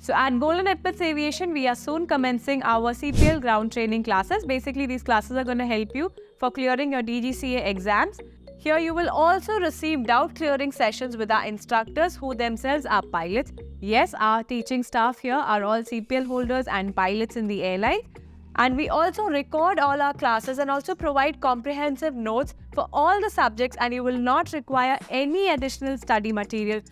So at Epaulettes Aviation, we are soon commencing our CPL ground training classes. Basically, these classes are going to help you for clearing your DGCA exams. Here you will also receive doubt clearing sessions with our instructors who themselves are pilots. Yes, our teaching staff here are all CPL holders and pilots in the airline. And we also record all our classes and also provide comprehensive notes for all the subjects, and you will not require any additional study material.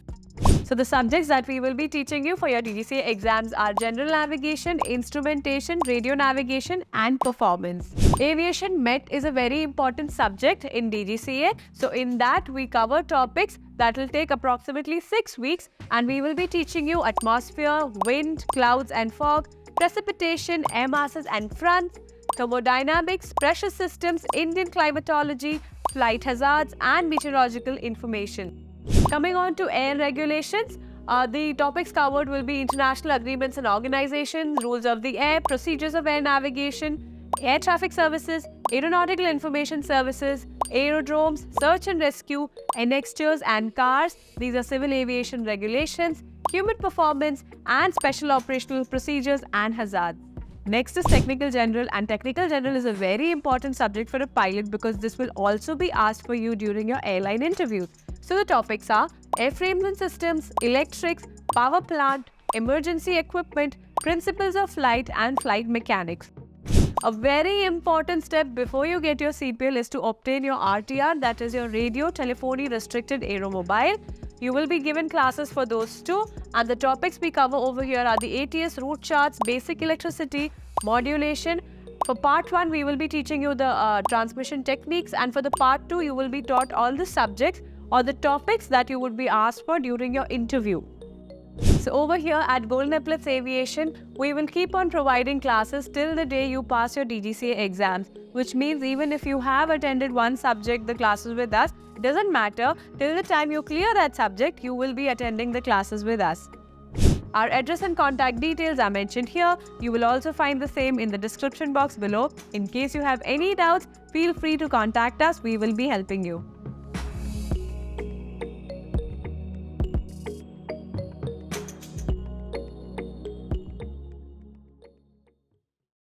So the subjects that we will be teaching you for your DGCA exams are general navigation, instrumentation, radio navigation and performance. Aviation Met is a very important subject in DGCA. So in that we cover topics that will take approximately 6 weeks, and we will be teaching you atmosphere, wind, clouds and fog, precipitation, air masses and fronts, thermodynamics, pressure systems, Indian climatology, flight hazards and meteorological information. Coming on to air regulations, the topics covered will be international agreements and organizations, rules of the air, procedures of air navigation, air traffic services, aeronautical information services, aerodromes, search and rescue, annexures and cars. These are civil aviation regulations, human performance and special operational procedures and hazards. Next is Technical General, and Technical General is a very important subject for a pilot because this will also be asked for you during your airline interviews. So the topics are airframes and systems, electrics, power plant, emergency equipment, principles of flight and flight mechanics. A very important step before you get your CPL is to obtain your RTR, that is your Radio Telephony Restricted Aeromobile. You will be given classes for those too, and the topics we cover over here are the ATS route charts, basic electricity, modulation. For part 1, we will be teaching you the transmission techniques, and for the part 2, you will be taught all the subjects or the topics that you would be asked for during your interview. So over here at Epaulettes Aviation, we will keep on providing classes till the day you pass your DGCA exams, which means even if you have attended one subject, the classes with us, doesn't matter. Till the time you clear that subject, you will be attending the classes with us. Our address and contact details are mentioned here. You will also find the same in the description box below. In case you have any doubts, feel free to contact us. We will be helping you.